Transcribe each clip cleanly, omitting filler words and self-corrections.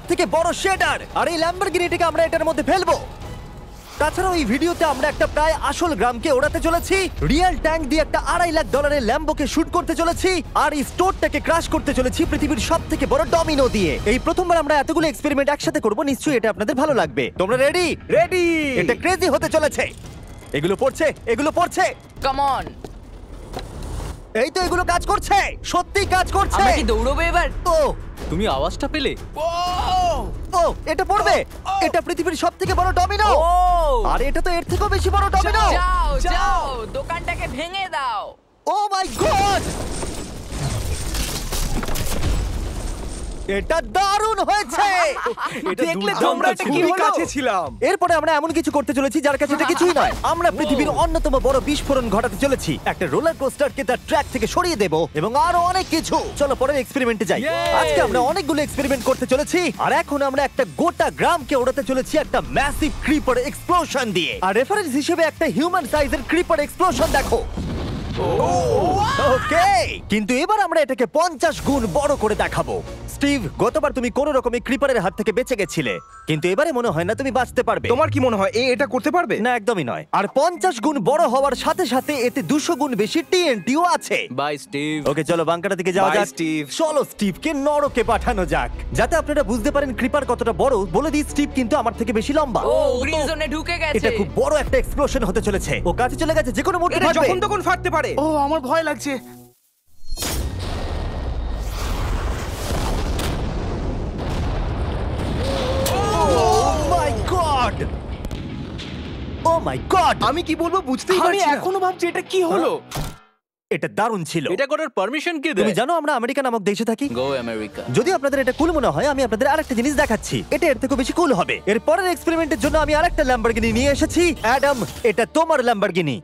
সবথেকে বড় শেডার, আর এই ল্যাম্বরগিনিটাকে আমরা এটার মধ্যে ফেলবো। তাছাড়াও এই ভিডিওতে আমরা একটা প্রায় আসল গ্রামকে ওড়াতে চলেছি, রিয়েল ট্যাঙ্ক দিয়ে একটা $2.5 লাখ ল্যাম্বোকে শুট করতে চলেছি, আর এই স্টোরটাকে ক্রাশ করতে চলেছি পৃথিবীর সবথেকে বড় ডমিনো দিয়ে। এই প্রথমবার আমরা এতগুলো এক্সপেরিমেন্ট একসাথে করব, নিশ্চয়ই এটা আপনাদের ভালো লাগবে। তোমরা রেডি? রেডি। এটা ক্রেজি হতে চলেছে। এগুলো পড়ছে। Come on. এই তো এগুলো কাজ করছে, সত্যি কাজ করছে। আমরা কি দৌড়বো এবার? ও তুমি আওয়াজটা পেলে? ও এটা পড়বে। এটা পৃথিবীর সবথেকে বড় ডমিনো, আর এটা তো এর থেকেও বেশি বড় ডমিনো। যাও দোকানটাকে ভেঙে দাও। ও মাই গড, এটা দারুণ হয়েছে। দেখলে তোমরা এটা কি কাছে ছিলাম। এরপরে আমরা এমন কিছু করতে চলেছি যার কাছে এটা কিছুই নয়। আমরা পৃথিবীর অন্যতম বড় বিস্ফোরণ ঘটাতে চলেছি। একটা রোলার কোস্টারকে তার ট্র্যাক থেকে সরিয়ে দেব এবং আরো অনেক কিছু। চলো পরের এক্সপেরিমেন্টে যাই। আজকে আমরা অনেকগুলো এক্সপেরিমেন্ট করতে চলেছি, আর এখন আমরা একটা গোটা গ্রামকে ওড়াতে চলেছি একটা ম্যাসিভ ক্রিপার এক্সপ্লোশন দিয়ে। আর রেফারেন্স হিসেবে একটা হিউম্যান সাইজের ক্রিপার এক্সপ্লোশন দেখো। ওকে, কিন্তু এবার আমরা এটাকে 50 গুণ বড় করে দেখাবো। স্টিভ, গতবার তুমি কোন রকমে ক্রিপারের হাত থেকে বেঁচে গেছিলে, কিন্তু এবারে মনে হয় না তুমি বাঁচতে পারবে। তোমার কি মনে হয় এটা করতে পারবে? না, একদমই নয়। আর 50 গুণ বড় হওয়ার সাথে সাথে এতে 200 গুণ বেশি টিএনটিও আছে। Bye Steve. ওকে, চলো বাংকারের দিকে যাওয়া Bye, যাক। স্টিভ। চলো স্টিভকে নরকে পাঠানো যাক। যাতে আপনারা বুঝতে পারেন ক্রিপার কতটা বড়, বলে দিই স্টিভ কিন্তু আমার থেকে বেশি লম্বা। ও গ্রিন জোনে ঢুকে গেছে। এটা খুব বড় একটা এক্সপ্লোশন হতে চলেছে। ও কাছে চলে গেছে, যে কোনো মুহূর্তে এটা ফাটবে। যখন তখন ফাটতে পারে। ও আমার ভয় লাগছে। Oh my God! আমি কি বলবো বুঝতেই আমি পারছি না। এখনো ভাবছি এটা কি হলো। এটা দারুণ ছিল। এটা করার পারমিশন কে তুমি দেয়? জানো আমরা আমেরিকা নামক দেশে থাকি। গো আমেরিকা। যদি আপনাদের এটা কুল মনে হয়, আমি আপনাদের আরেকটা জিনিস দেখাচ্ছি। এটা এর থেকে বেশি কুল হবে। এর পরের এক্সপেরিমেন্টের জন্য আমি আরেকটা ল্যাম্বরগিনি নিয়ে এসেছি। অ্যাডাম, এটা তোমার ল্যাম্বরগিনি।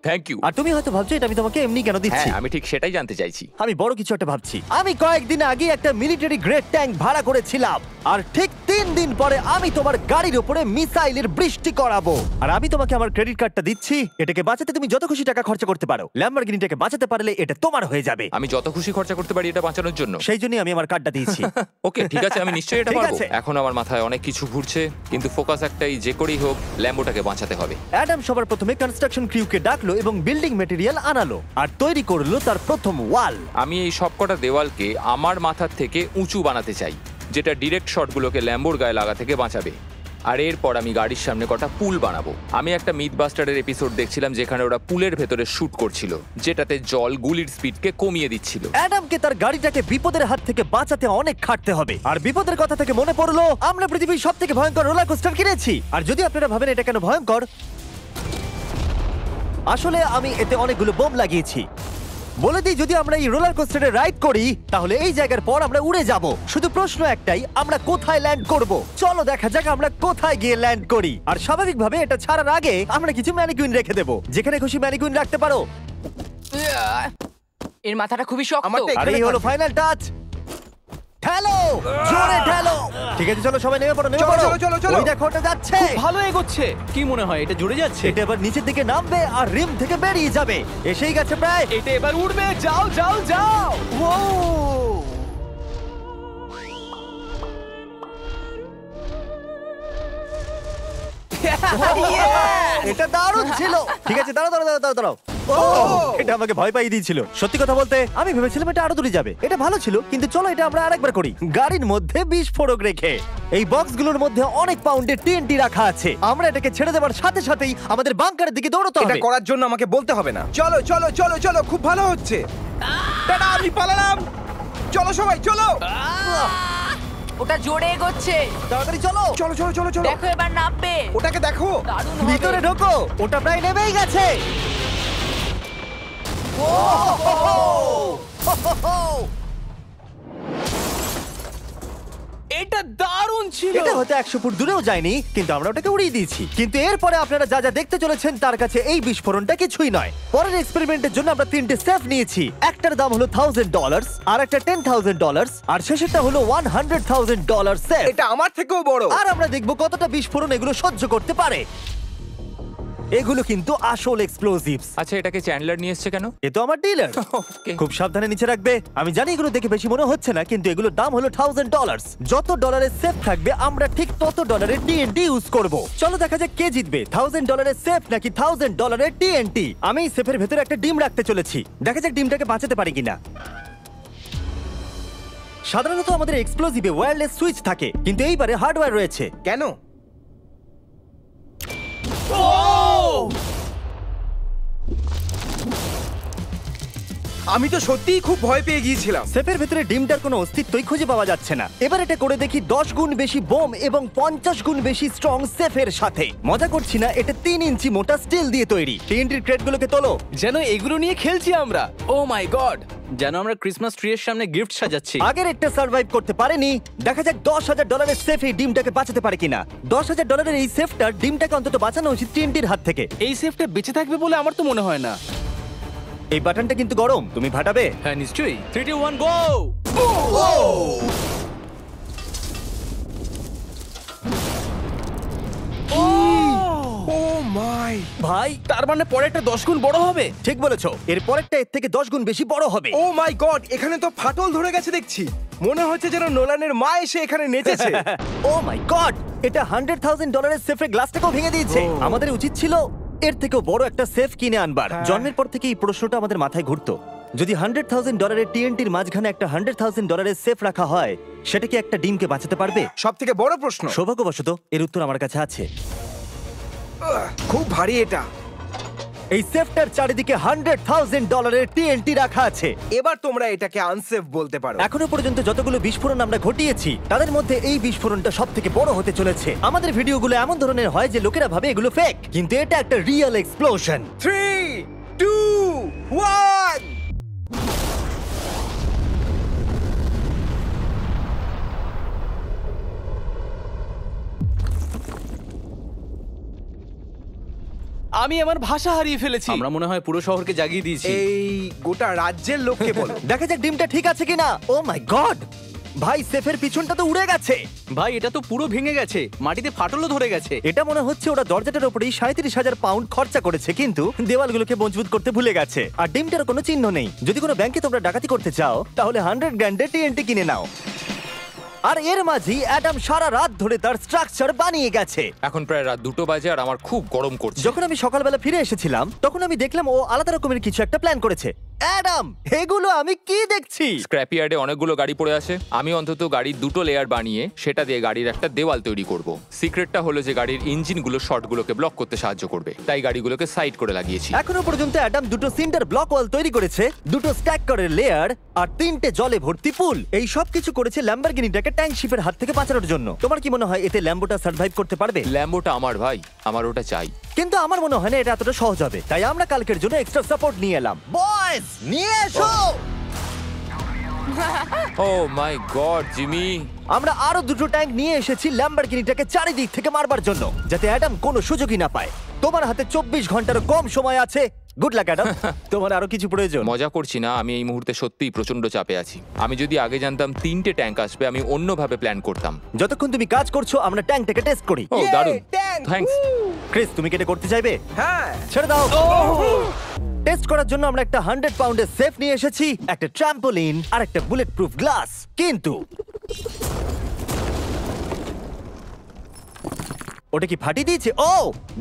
Thank you. আর তুমি হয়তো ভাবছো এটা আমি তোমাকে এমনি কেন দিচ্ছি। হ্যাঁ, আমি ঠিক সেটাই জানতে চাইছি। আমি বড় কিছু একটা ভাবছি। আমি কয়েকদিন আগে একটা মিলিটারি গ্রেড ট্যাঙ্ক ভাড়া করেছিলাম, আর ঠিক 3 দিন পরে আমি তোমার গাড়ির উপরে মিসাইলের বৃষ্টি করাবো। আর আমি তোমাকে আমার ক্রেডিট কার্ডটা দিচ্ছি। এটাকে বাঁচাতে তুমি যত খুশি টাকা খরচা করতে পারো। ল্যাম্বরগিনিটাকে বাঁচাতে পারলে এটা তোমার হয়ে যাবে। আমি যত খুশি খরচা করতে পারি এটা বাঁচানোর জন্য। সেই জন্যই আমি আমার কার্ডটা দিয়েছি। ওকে, ঠিক আছে, আমি নিশ্চয়ই এটা ঠিক পারবো। আছে। এখন আমার মাথায় অনেক কিছু ঘুরছে, কিন্তু ফোকাস একটাই, যে করেই হোক ল্যাম্বোটাকে বাঁচাতে হবে। অ্যাডাম সবার প্রথমে কনস্ট্রাকশন ক্রিউকে ডাকলো এবং বিল্ডিং মেটেরিয়াল আনালো, আর তৈরি করলো তার প্রথম ওয়াল। আমি এই সবকটা দেওয়ালকে আমার মাথার থেকে উঁচু বানাতে চাই, যেটা ডিরেক্ট শটগুলোকে ল্যাম্বোর গায়ে লাগা থেকে বাঁচাবে। আর এরপর আমি গাড়ির সামনে কটা পুল বানাবো। আমি একটা মিথবাস্টারের এপিসোড দেখছিলাম যেখানে ওরা পুলের ভেতরে শুট করছিল, যেটাতে জল গুলির স্পিডকে কমিয়ে দিচ্ছিল। অ্যাডামকে তার গাড়িটাকে বিপদের হাত থেকে বাঁচাতে অনেক খাটতে হবে। আর বিপদের কথা থেকে মনে পড়লো, আমরা পৃথিবীর সবথেকে ভয়ঙ্কর রোলার কোস্টার কিনেছি। আর যদি আপনারা ভাবেন এটা কেন ভয়ঙ্কর, আসলে আমি এতে অনেকগুলো বোম লাগিয়েছি। বলে দিই, যদি আমরা এই রোলার কোস্টারে রাইড করি তাহলে এই জায়গার পর আমরা উড়ে যাব। শুধু প্রশ্ন একটাই, আমরা কোথায় ল্যান্ড করব? চলো দেখা যাক আমরা কোথায় গিয়ে ল্যান্ড করি। আর স্বাভাবিকভাবে এটা ছাড়ার আগে আমরা কিছু ম্যানিকুইন রেখে দেবো। যেখানে খুশি ম্যানিকুইন রাখতে পারো। এর মাথাটা খুবই শক্ত। আমারটা আর এই হলো ফাইনাল টাচ। ঠেলো, জোরে ঠেলো। ঠিক আছে, চলো সবাই নেমে পড়ো, নেমে চলো, পড়ো। চলো, চলো, চলো। ওই দেখো ওটা যাচ্ছে। ভালো এগোচ্ছে। কি মনে হয় এটা জুড়ে যাচ্ছে? এটা এবার নিচের দিকে নামবে আর রিম থেকে বেরিয়ে যাবে। এসেই গেছে প্রায়। এটা এবার উড়বে। যাও যাও যাও। ও এটা দারুণ ছিল। ঠিক আছে, দাঁড়াও দাঁড়াও দাঁড়াও দাঁড়াও। এটা আমাকে ভয় পাইয়ে দিয়েছিল। সত্যি কথা বলতে আমি ভেবেছিলাম এটা আরো দূরে যাবে। এটা ভালো ছিল, কিন্তু চলো এটা আমরা আরেকবার করি। গাড়ির মধ্যে বিস্ফোরক রেখে। এই বক্সগুলোর মধ্যে অনেক পাউন্ডের টিএনটি রাখা আছে। আমরা এটাকে ছেড়ে দেওয়ার সাথে সাথেই আমাদের বাংকারের দিকে দৌড়তে এটা হবে। করার জন্য আমাকে বলতে হবে না। চলো চলো চলো চলো, খুব ভালো হচ্ছে। টাটা, আমি পালালাম। চলো সবাই চলো। ওটা জোরে এগোচ্ছে। তাড়াতাড়ি চলো। চলো চলো চলো চলো। দেখো এবার নামবে। ওটাকে দেখো। দারুণ হবে। ভিতরে ঢোকো। ওটা প্রায় নেমেই গেছে। এটা দারুণ ছিল। এটা হয়তো 100 ফুট দূরেও যায়নি, কিন্তু আমরা ওটাকে উড়িয়ে দিয়েছি। কিন্তু এরপরে আপনারা যা যা দেখতে চলেছেন তার কাছে এই বিস্ফোরণটা কিছুই নয়। পরের এক্সপেরিমেন্টের জন্য আমরা 3টে সেফ নিয়েছি। একটার দাম হলো $1000, আর একটা $10,000, আর শেষেরটা হলো $100,000 সেফ। এটা আমার থেকেও বড়। আর আমরা দেখবো কতটা বিস্ফোরণ এগুলো সহ্য করতে পারে। এগুলো কিন্তু আসল এক্সপ্লোসিভস। আচ্ছা, এটাকে চ্যান্ডলার নিয়ে এসছে কেন? এ তো আমার ডিলার। Okay. খুব সাবধানে নিচে রাখবে। আমি জানি এগুলো দেখে বেশি মনে হচ্ছে না, কিন্তু এগুলোর দাম হলো $1000। যত ডলারের সেফ থাকবে আমরা ঠিক তত ডলারের টিএনটি ইউজ করব। চলো দেখা যাক কে জিতবে, $1000 সেফ নাকি $1000 টিএনটি। আমি সেফের ভেতরে একটা ডিম রাখতে চলেছি, দেখা যাক ডিমটাকে বাঁচাতে পারি কিনা। সাধারণত আমাদের এক্সপ্লোসিভে ওয়্যারলেস সুইচ থাকে, কিন্তু এইবারে হার্ডওয়্যার রয়েছে। কেন? আমি তো সত্যিই খুব ভয় পেয়ে গিয়েছিলাম। সেফের ভেতরে ডিমটার কোনো অস্তিত্বই খুঁজে পাওয়া যাচ্ছে না। এবার এটা করে দেখি 10 গুণ বেশি বোম এবং 50 গুণ বেশি স্ট্রং সেফের সাথে। মজা করছি না, এটা 3 ইঞ্চি মোটা স্টিল দিয়ে তৈরি। টিএনটির ক্রেটগুলোকে তোলো। যেন এগুলো নিয়ে খেলছি আমরা। ও মাই গড, যেন আমরা ক্রিসমাস ট্রি এর সামনে গিফট সাজাচ্ছি। আগের একটা সার্ভাইভ করতে পারেনি, দেখা যাক $10,000 সেফ এই ডিমটাকে বাঁচাতে পারে কিনা। $10,000 এই সেফটার ডিমটাকে অন্তত বাঁচানো উচিত টিএনটির হাত থেকে। এই সেফটা বেঁচে থাকবে বলে আমার তো মনে হয় না। এই বাটনটা কিন্তু গরম, তুমি ফাটাবে। হ্যাঁ নিশ্চয়ই। 3 2 1 গো। ও মাই! ভাই তার মানে পরেরটা 10 গুণ বড় হবে। ঠিক বলেছো, এর পরেরটা এর থেকে 10 গুণ বেশি বড় হবে। ও মাই গড! এখানে তো ফাটল ধরে গেছে দেখছি। মনে হচ্ছে যেন নোলানের মা এসে এখানে নেচেছে। ও মাই গড, এটা $100,000 সেফের গ্লাসটাকেও ভেঙে দিয়েছে। আমাদের উচিত ছিল এর থেকেও বড় একটা সেফ কিনে আনবার। হ্যাঁ। জন্মের পর থেকে এই প্রশ্নটা আমাদের মাথায় ঘুরতো, যদি $100,000 টিএনটির মাঝখানে একটা $100,000 সেফ রাখা হয়, সেটা কি একটা ডিমকে বাঁচাতে পারবে? সব থেকে বড় প্রশ্ন। সৌভাগ্যবশত এর উত্তর আমার কাছে আছে। খুব ভারী এটা। এই সেফটার চারিদিকে $100,000 টিএনটি রাখা আছে। এবার তোমরা এটাকে আনসেফ বলতে পারো। এখনো পর্যন্ত যতগুলো বিস্ফোরণ আমরা ঘটিয়েছি তাদের মধ্যে এই বিস্ফোরণটা সব থেকে বড় হতে চলেছে। আমাদের ভিডিওগুলো এমন ধরনের হয় যে লোকেরা ভাবে এগুলো ফেক, কিন্তু এটা একটা রিয়েল এক্সপ্লোশন। 3 2 1 আমি আমার ভাষা হারিয়ে ফেলেছি। আমরা মনে হয় পুরো শহরকে জাগিয়ে দিয়েছি। এই গোটা রাজ্যের লোককে বলো। দেখা যাক ডিমটা ঠিক আছে কিনা। ও মাই গড, ভাই সেফের পিছনটা তো উড়ে গেছে। ভাই এটা তো পুরো ভেঙে গেছে, মাটিতে ফাটলও ধরে গেছে। এটা মনে হচ্ছে ওরা দরজাটার উপরেই 37,000 পাউন্ড খরচা করেছে, কিন্তু দেওয়ালগুলোকে মজবুত করতে ভুলে গেছে। আর ডিমটার কোনো চিহ্ন নেই। যদি কোনো ব্যাংকে তোমরা ডাকাতি করতে চাও তাহলে 100 গ্র্যান্ডের টিএনটি কিনে নাও। আর এর মাঝেই অ্যাডাম সারা রাত ধরে তার স্ট্রাকচার বানিয়ে গেছে। এখন প্রায় রাত 2টো বাজে আর আমার খুব গরম করছে। যখন আমি সকালবেলা ফিরে এসেছিলাম তখন আমি দেখলাম ও আলাদা রকমের কিছু একটা প্ল্যান করেছে। অ্যাডাম, এগুলো আমি কি দেখছি? স্ক্র্যাপ ইয়ার্ডে অনেকগুলো গাড়ি পড়ে আছে। আমি অন্তত গাড়ির 2টো লেয়ার বানিয়ে সেটা দিয়ে গাড়ির একটা দেওয়াল তৈরি করব। সিক্রেটটা হলো যে গাড়ির ইঞ্জিনগুলো শর্টগুলোকে ব্লক করতে সাহায্য করবে, তাই গাড়িগুলোকে সাইড করে লাগিয়েছি। এখনো পর্যন্ত অ্যাডাম 2টো সিন্টার ব্লক ওয়াল তৈরি করেছে, 2টো স্ট্যাক করের লেয়ার আর 3টে জলে ভর্তি পুল। এই সব কিছু করেছে ল্যাম্বরগিনিটাকে ট্যাঙ্ক শিপের হাত থেকে বাঁচানোর জন্য। তোমার কি মনে হয় এতে ল্যাম্বোটা সার্ভাইভ করতে পারবে? ল্যাম্বোটা আমার ভাই, আমার ওটা চাই। কিন্তু আমার মনে হয় না এটা এতটা সহজ হবে, তাই আমরা কালকের জন্য এক্সট্রা সাপোর্ট নিয়ে এলাম। বয়েজ, নিয়ে এসো। ও মাই গড জিমি, আমরা আরো 2টো ট্যাঙ্ক নিয়ে এসেছি ল্যাম্বরগিনিটাকে চারিদিক থেকে মারবার জন্য, যাতে অ্যাডাম কোনো সুযোগই না পায়। তোমার হাতে 24 ঘন্টার কম সময় আছে। Good luck Adam. তোমার আরো কিছু প্রয়োজন? মজা করছি না, আমি এই মুহূর্তে সত্যিই প্রচন্ড চাপে আছি। আমি যদি আগে জানতাম 3টে ট্যাঙ্ক আসবে আমি অন্যভাবে প্ল্যান করতাম। যতক্ষণ তুমি কাজ করছো আমরা ট্যাঙ্কটাকে টেস্ট করি। ও দারুণ, ট্যাঙ্ক! থ্যাঙ্কস। ক্রিস, তুমি কি এটা করতে চাইবে? হ্যাঁ। ছেড়ে দাও। টেস্ট করার জন্য আমরা একটা 100 পাউন্ডের সেফ নিয়ে এসেছি, একটা ট্রাম্পোলিন আর একটা বুলেট প্রুফ গ্লাস। কিন্তু ওটা কি ফাটিয়ে দিয়েছে? ও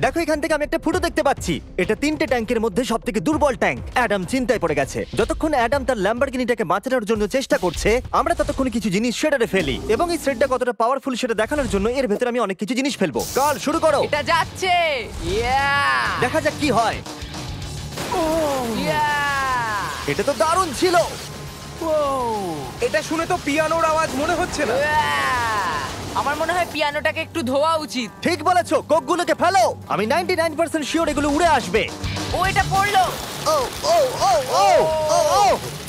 দেখো, এখান থেকে আমি একটা ফুটো দেখতে পাচ্ছি। এটা 3টে ট্যাঙ্কের মধ্যে সব থেকে দুর্বল ট্যাঙ্ক। অ্যাডাম চিন্তায় পড়ে গেছে। যতক্ষণ অ্যাডাম তার ল্যাম্বরগিনিটাকে বাঁচানোর জন্য চেষ্টা করছে, আমরা ততক্ষণ কিছু জিনিস শেডারে ফেলি, এবং এই শেডটা কতটা পাওয়ারফুল সেটা দেখানোর জন্য এর ভেতরে আমি অনেক কিছু জিনিস ফেলবো। কাল শুরু করো। এটা যাচ্ছে। ইয়া! দেখা যাক কি হয়। ইয়া! এটা তো দারুণ ছিল। এটা শুনে তো পিয়ানোর আওয়াজ মনে হচ্ছে না। ইয়া! আমার মনে হয় পিয়ানোটাকে একটু ধোয়া উচিত। ঠিক বলেছো, কোকগুলোকে ফেলো। আমি 99% শিওর এগুলো উড়ে আসবে। ও এটা পড়লো। ও ও ও ও ও ও।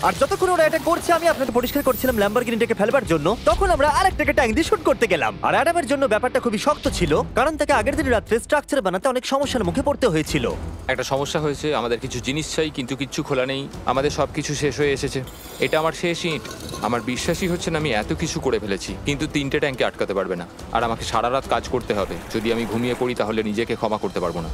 আর যতক্ষণ ওরা এটা করছে আমি আপনাকে পরিষ্কার করছিলাম ল্যাম্বরগিনিটাকে ফেলবার জন্য, তখন আমরা আরেকটাকে ট্যাঙ্ক দিয়ে শুট করতে গেলাম। আর অ্যাডামের জন্য ব্যাপারটা খুবই শক্ত ছিল, কারণ তাকে আগের দিন রাত্রে স্ট্রাকচার বানাতে অনেক সমস্যার মুখে পড়তে হয়েছিল। একটা সমস্যা হয়েছে, আমাদের কিছু জিনিস চাই কিন্তু কিচ্ছু খোলা নেই। আমাদের সবকিছু শেষ হয়ে এসেছে। এটা আমার শেষ ইট। আমার বিশ্বাসই হচ্ছে না আমি এত কিছু করে ফেলেছি, কিন্তু 3টে ট্যাঙ্কে আটকাতে পারবে না। আর আমাকে সারা রাত কাজ করতে হবে। যদি আমি ঘুমিয়ে পড়ি তাহলে নিজেকে ক্ষমা করতে পারবো না।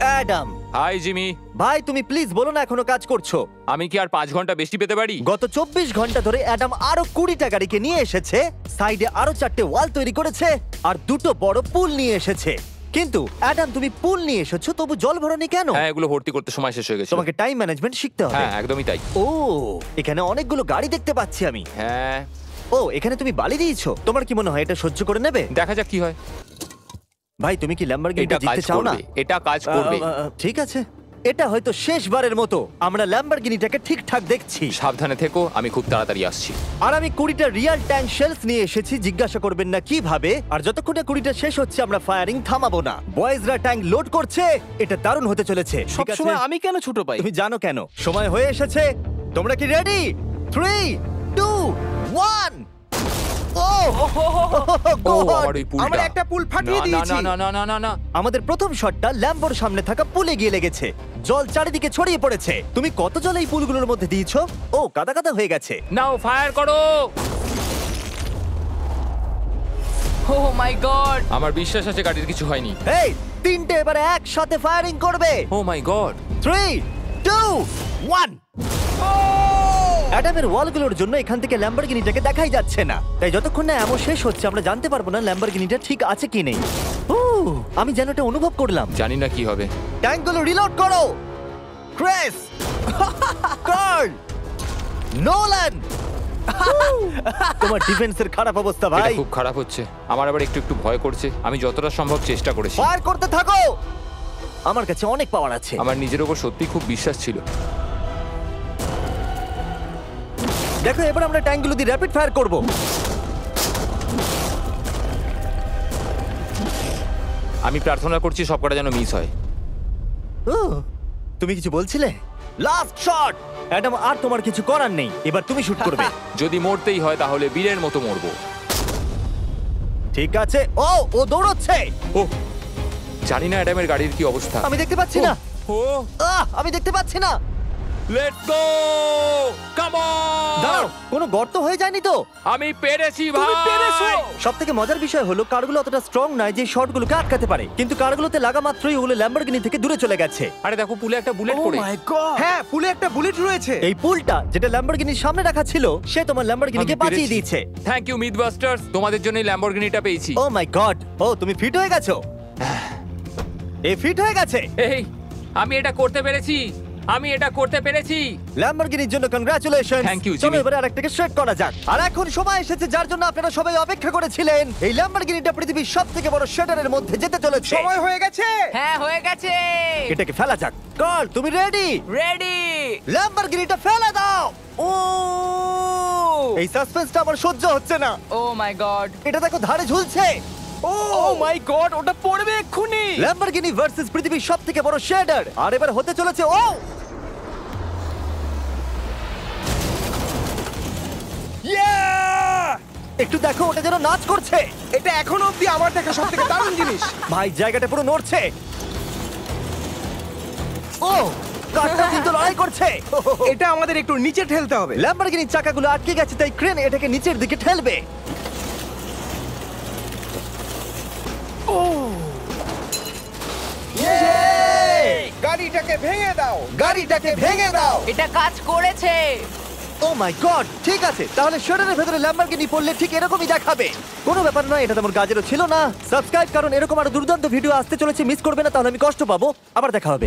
অ্যাডাম। Hi Jimmy. ভাই তুমি প্লিজ বলো না এখনো কাজ করছো। আমি কি আর 5 ঘন্টা বেশি পেতে পারি? গত 24 ঘন্টা ধরে অ্যাডাম আরো 20টা গাড়িকে নিয়ে এসেছে, সাইডে আরো 4টে ওয়াল তৈরি করেছে আর 2টো বড় পুল নিয়ে এসেছে। কিন্তু অ্যাডাম তুমি পুল নিয়ে এসেছো তবু জল ভরনি কেন? হ্যাঁ, এগুলো ভর্তি করতে সময় শেষ হয়ে গেছে। তোমাকে টাইম ম্যানেজমেন্ট শিখতে হবে। হ্যাঁ, একদমই তাই। ও এখানে অনেকগুলো গাড়ি দেখতে পাচ্ছি আমি। হ্যাঁ, ও এখানে তুমি বালি দিয়েছো, তোমার কি মনে হয় এটা সহ্য করে নেবে? দেখা যাক কি হয়। ভাই তুমি কি ল্যাম্বরগিনিটা এটা কাজ জিততে চাও না? করবে, এটা কাজ করবে। ঠিক আছে, এটা হয়তো শেষবারের মতো আমরা ল্যাম্বরগিনিটাকে ঠিকঠাক দেখছি। সাবধানে থেকো, আমি খুব তাড়াতাড়ি আসছি। আর আমি 20টা রিয়েল ট্যাঙ্ক শেলস নিয়ে এসেছি, জিজ্ঞাসা করবেন না কিভাবে। আর যতক্ষণে 20টা শেষ হচ্ছে আমরা ফায়ারিং থামাবো না। বয়েজরা ট্যাঙ্ক লোড করছে, এটা দারুণ হতে চলেছে। ঠিক আছে, সবসময় আমি কেন ছোট পাই? তুমি জানো কেন? সময় হয়ে এসেছে, তোমরা কি রেডি? 3, 2, 1 ও ও God! আমার ওই পুলটা। আমরা একটা পুল ফাটিয়ে না, দিয়েছি। না না না না না না। আমাদের প্রথম শটটা ল্যাম্বোর সামনে থাকা পুলে গিয়ে লেগেছে। জল চারিদিকে ছড়িয়ে পড়েছে। তুমি কত জল এই পুলগুলোর মধ্যে দিয়েছো? ও কাদা কাদা হয়ে গেছে। নাও ফায়ার করো। ও মাই গড! আমার বিশ্বাস আছে গাড়ির কিছু হয়নি। এই তিনটে এবারে একসাথে ফায়ারিং করবে। ও মাই গড। 3, 2, 1 অ্যাডামের ওয়ালগুলোর জন্য এখান থেকে ল্যাম্বরগিনিটাকে দেখাই যাচ্ছে না, তাই যতক্ষণ না এমন শেষ হচ্ছে আমরা জানতে পারবো না ল্যাম্বরগিনিটা ঠিক আছে কি নেই। আমি যেন এটা অনুভব করলাম। জানি না কি হবে। ট্যাঙ্কগুলো রিলোড করো। Cress, Carl, Nolan. তোমার ডিফেন্সের খারাপ অবস্থা এটা ভাই। খুব খারাপ হচ্ছে। আমার আবার একটু একটু ভয় করছে। আমি যতটা সম্ভব চেষ্টা করেছি। ফায়ার করতে থাকো। আমার কাছে অনেক পাওয়ার আছে। আমার নিজের উপর সত্যি খুব বিশ্বাস ছিল। দেখো এবার আমরা ট্যাঙ্কগুলো দিয়ে র্যাপিড ফায়ার করব। আমি প্রার্থনা করছি সবকটা যেন মিস হয়। তুমি কিছু বলছিলে? লাস্ট শট অ্যাডাম, আর তোমার কিছু করার নেই, এবার তুমি শুট করবে। যদি মরতেই হয় তাহলে বীরের মতো মরবো। ঠিক আছে। ও দৌড়চ্ছে। ও জানি না অ্যাডামের গাড়ির কি অবস্থা। আমি দেখতে পাচ্ছি না। ও আমি দেখতে পাচ্ছি না। Let's go, come on. দাঁড়াও, কোনো গর্ত হয়ে যায়নি তো? আমি পেরেছি ভাই। সব থেকে মজার বিষয় হলো কারগুলো অতটা স্ট্রং নয় যে শটগুলোকে আটকাতে পারে, কিন্তু কারগুলোতে লাগা মাত্রই ওগুলো ল্যাম্বরগিনি থেকে দূরে চলে গেছে। আরে দেখো পুলে একটা বুলেট ও পড়ে। মাই গড! হ্যাঁ, পুলে একটা বুলেট রয়েছে। এই পুলটা যেটা ল্যাম্বরগিনির সামনে রাখা ছিল, সে তোমার ল্যাম্বরগিনিকে আমি বাঁচিয়ে পেরেছি। দিয়েছে। থ্যাংক ইউ মিথবাস্টার্স, তোমাদের জন্যই ল্যাম্বরগিনিটা পেয়েছি। ও মাই গড! ও তুমি ফিট হয়ে গেছো। এ ফিট হয়ে গেছে। এই আমি এটা করতে পেরেছি, আমি এটা করতে পেরেছি। ল্যাম্বরগিনির জন্য কংগ্রাচুলেশন। Thank you, চলো Jimmy. এবারে আরেকটাকে স্ট্রেট করা যাক। আর এখন সময় এসেছে যার জন্য আপনারা সবাই অপেক্ষা করেছিলেন। এই ল্যাম্বরগিনিটা পৃথিবীর সবথেকে বড় শেডারের মধ্যে যেতে চলেছে। সময় হয়ে গেছে। হ্যাঁ হয়ে গেছে। এটাকে ফেলা যাক। কার্ল তুমি রেডি? রেডি। ল্যাম্বরগিনিটা ফেলে দাও। ও এই সাসপেন্সটা আমার সহ্য হচ্ছে না। ও মাই গড! এটা দেখো ধারে ঝুলছে। ও মাই গড, ওটা পড়বে এক্ষুনি। ল্যাম্বরগিনি ভার্সেস পৃথিবীর সবথেকে বড় শেডার। আর এবার হতে চলেছে ও একটু দেখো, ওটা যেন নাচ করছে। এটা এখনো অব্দি আমার দেখা সবথেকে দারুণ জিনিস। ভাই জায়গাটা পুরো নড়ছে। ও কারটা কিন্তু লড়াই করছে। এটা আমাদের একটু নিচে ঠেলতে হবে। ল্যাম্বরগিনির চাকাগুলো আটকে গেছে, তাই ক্রেন এটাকে নিচের দিকে ঠেলবে। গাড়িটাকে ভেঙে দাও। গাড়িটাকে ভেঙে দাও। এটা কাজ করেছে। ও মাই গড! ঠিক আছে, তাহলে শেডারের ভেতরে ল্যাম্বরগিনি পড়লে ঠিক এরকমই দেখাবে। কোনো ব্যাপার নয়, এটা তেমন কাজেরও ছিল না। সাবস্ক্রাইব, কারণ এরকম আরো দুর্দান্ত ভিডিও আসতে চলেছে, মিস করবে না, তাহলে আমি কষ্ট পাবো। আবার দেখা হবে।